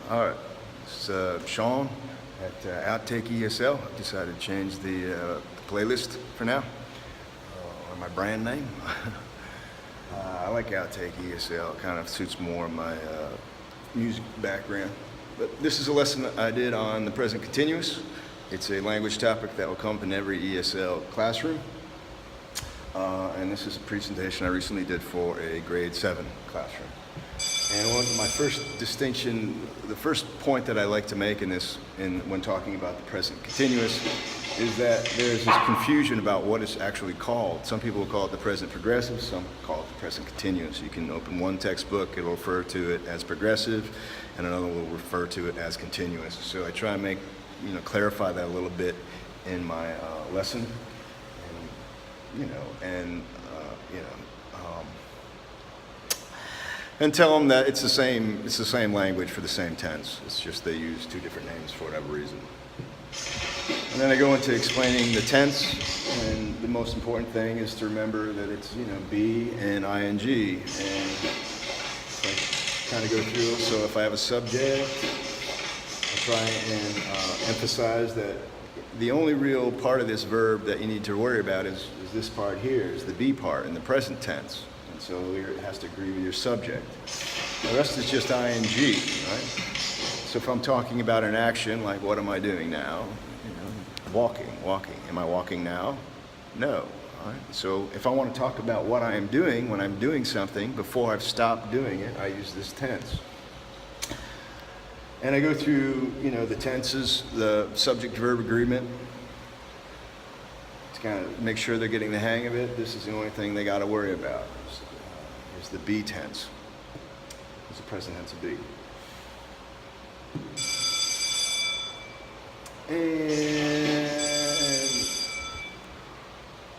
All right, it's Sean at OUTTAKE ESL. I decided to change the playlist for now, or my brand name. I like OUTTAKE ESL. It kind of suits more of my music background. But this is a lesson that I did on the present continuous. It's a language topic that will come up in every ESL classroom. And this is a presentation I recently did for a grade 7 classroom. And one of my first distinction, the first point that I like to make when talking about the present continuous is that there's this confusion about what it's actually called. Some people will call it the present progressive, some call it the present continuous. You can open one textbook, it'll refer to it as progressive, and another will refer to it as continuous. So I try and clarify that a little bit in my lesson, and tell them that it's the same language for the same tense. It's just they use two different names for whatever reason. And then I go into explaining the tense, and the most important thing is to remember that it's be and ing, and so I kind of go through. So if I have a subject, I try and emphasize that the only real part of this verb that you need to worry about is this part here, is the be part in the present tense. And so it has to agree with your subject. The rest is just ing, right? So if I'm talking about an action, like what am I doing now? Walking. Am I walking now? No. All right? So if I want to talk about what I am doing when I'm doing something before I've stopped doing it, I use this tense. And I go through, the tenses, the subject-verb agreement, to kind of make sure they're getting the hang of it. This is the only thing they got to worry about. Is the be tense. It's the present tense of be.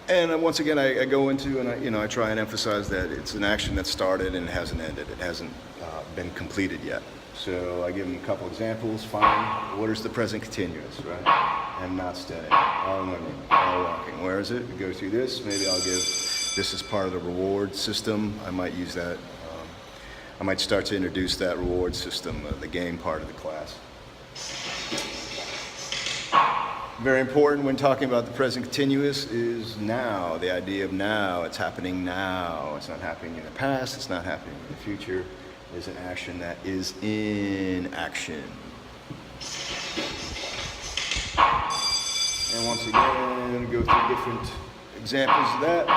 And once again, I go into and I try and emphasize that it's an action that started and hasn't ended. It hasn't been completed yet. So I give them a couple examples. Fine. What is the present continuous, right? I'm not studying. All learning. All walking. Where is it? We go through this. Maybe I'll give this as part of the reward system. I might use that. I might start to introduce that reward system, the game part of the class. Very important when talking about the present continuous is now, the idea of now. It's happening now. It's not happening in the past. It's not happening in the future. It's an action that is in action. And once again, go through different examples of that.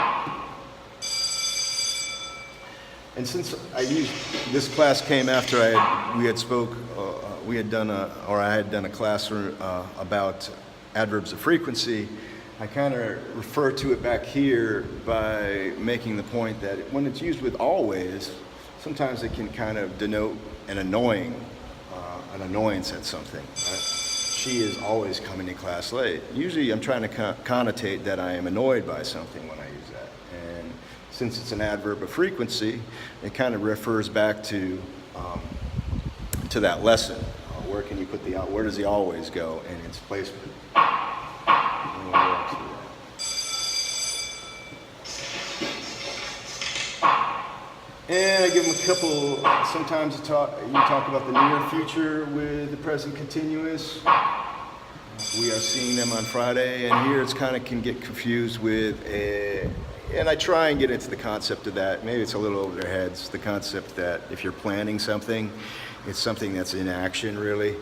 And since this class came after I had done a class about adverbs of frequency, I kind of refer to it back here by making the point that when it's used with always, sometimes it can kind of denote an annoyance at something. Right? She is always coming to class late. Usually I'm trying to connotate that I am annoyed by something when I use that. And since it's an adverb of frequency, it kind of refers back to that lesson. Where can you put where does the always go in its placement? And I give them a couple, sometimes you talk about the near future with the present continuous. We are seeing them on Friday, and here it's kind of can get confused with and I try and get into the concept of that. Maybe it's a little over their heads, the concept that if you're planning something, it's something that's in action, really.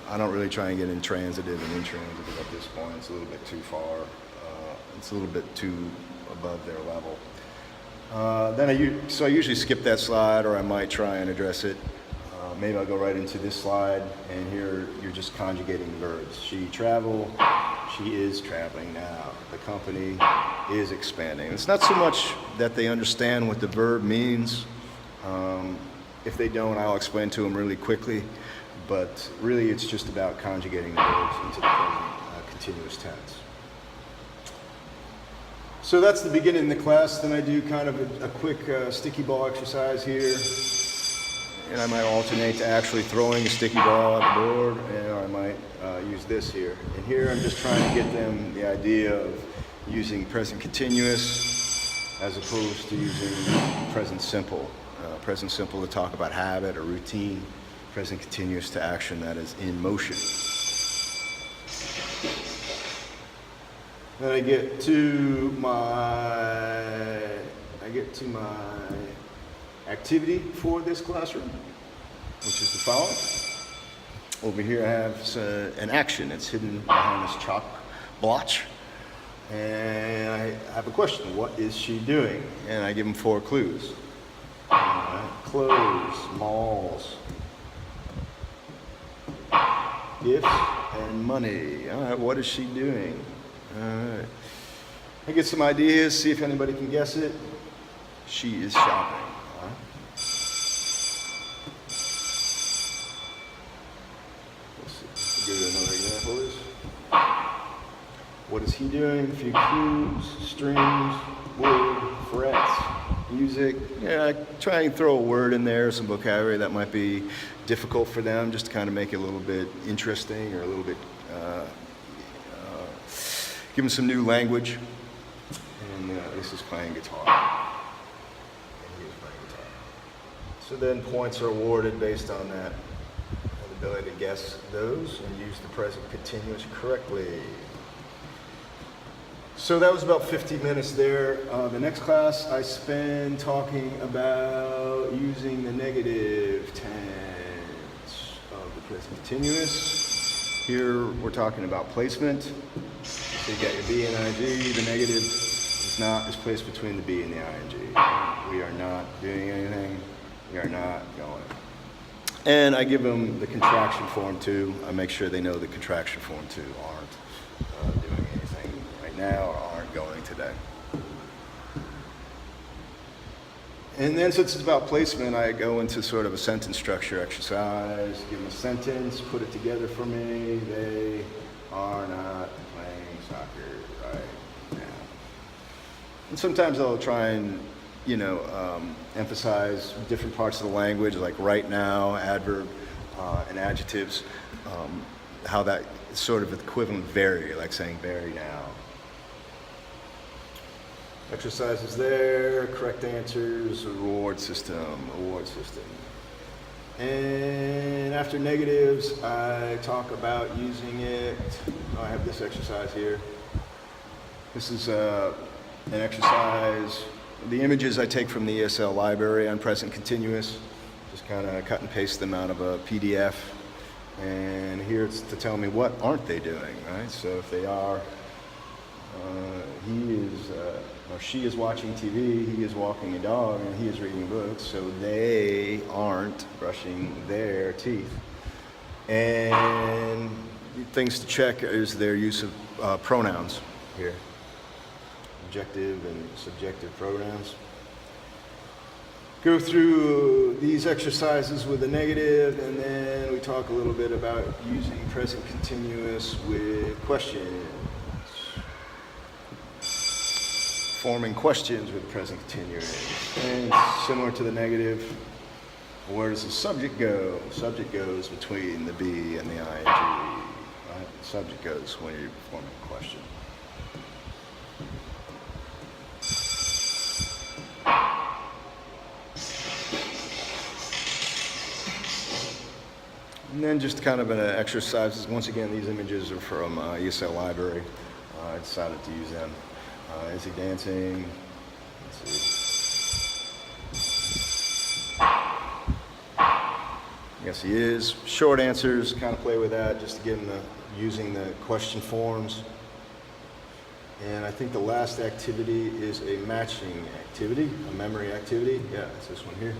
I don't really try and get in transitive and intransitive at this point. It's a little bit too far. It's a little bit too above their level. So I usually skip that slide, or I might try and address it. Maybe I'll go right into this slide, and here you're just conjugating verbs. She travel, she is traveling now. The company is expanding. It's not so much that they understand what the verb means. If they don't, I'll explain to them really quickly. But really, it's just about conjugating the verbs into the present continuous tense. So that's the beginning of the class. Then I do kind of a quick sticky ball exercise here. And I might alternate to actually throwing a sticky ball at the board, or I might use this here. And here I'm just trying to get them the idea of using present continuous as opposed to using present simple. Present simple to talk about habit or routine. present continuous to action that is in motion. Then I get to my activity for this classroom, which is the following. Over here I have an action. It's hidden behind this chalk blotch. And I have a question. What is she doing? And I give them 4 clues. Clothes, malls, gifts, and money. All right, what is she doing? All right. I get some ideas, see if anybody can guess it. She is shopping. All right. Let's see. I'll give you another example of this. What is he doing? A few clues, strings, wood, frets, music. Yeah, I try and throw a word in there, some vocabulary that might be difficult for them, just to kind of make it a little bit interesting or a little bit, give them some new language. And this is playing guitar. And he is playing guitar. So then points are awarded based on that, the ability to guess those and use the present continuous correctly. So that was about 50 minutes there. The next class I spend talking about using the negative tense of the present continuous. Here we're talking about placement. So you got your be and ing. The negative is placed between the be and the ing. We are not doing anything. We are not going. And I give them the contraction form too. I make sure they know the contraction form too aren't doing anything right now or aren't going today. And then since it's about placement, I go into sort of a sentence structure exercise, give them a sentence, put it together for me. They are not playing soccer right now. And sometimes I'll try and, emphasize different parts of the language, like right now, adverb, and adjectives, how that sort of equivalent vary, like saying very now. Exercises there, correct answers, reward system. And after negatives, I talk about using it. I have this exercise here. This is an exercise. The images I take from the ESL library on present continuous, just kind of cut and paste them out of a PDF. And here it's to tell me what aren't they doing, right? So if they are, he is, or she is watching TV, he is walking a dog, and he is reading books, so they aren't brushing their teeth. And things to check is their use of pronouns here. Objective and subjective pronouns. Go through these exercises with a negative, and then we talk a little bit about using present continuous with questions. Forming questions with present continuous. And similar to the negative, where does the subject go? Subject goes between the be and the ing. Right? Subject goes when you're forming a question. And then just kind of an exercises. Once again, these images are from ESL library. I decided to use them. Is he dancing? Let's see. Yes, he is. Short answers, kind of play with that, just to get him using the question forms. And I think the last activity is a matching activity, a memory activity. Yeah, it's this one here.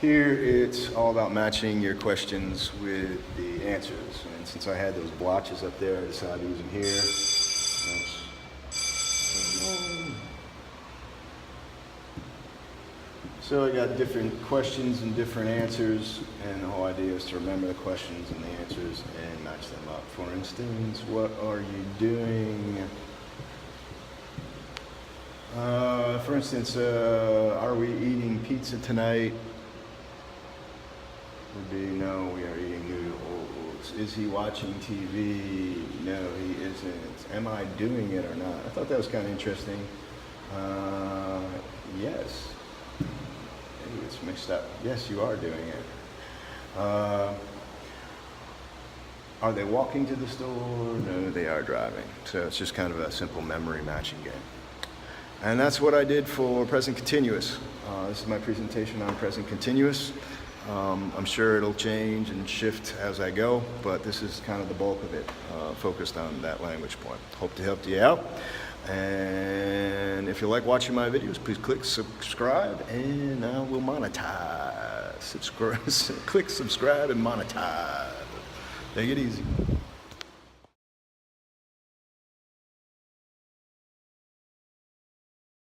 Here it's all about matching your questions with the answers. And since I had those blotches up there, I decided to use them here. So I got different questions and different answers, and the whole idea is to remember the questions and the answers and match them up. For instance, what are you doing? For instance, are we eating pizza tonight? Would be no, we are eating noodles. Is he watching TV? No, he isn't. Am I doing it or not? I thought that was kind of interesting. Yes. it's mixed up. Yes, you are doing it. Are they walking to the store? No, they are driving. So it's just kind of a simple memory matching game. And that's what I did for present continuous. This is my presentation on present continuous. I'm sure it'll change and shift as I go, but this is kind of the bulk of it, focused on that language point. Hope to help you out. And if you like watching my videos, please click subscribe and I will monetize. Click subscribe and monetize. Take it easy.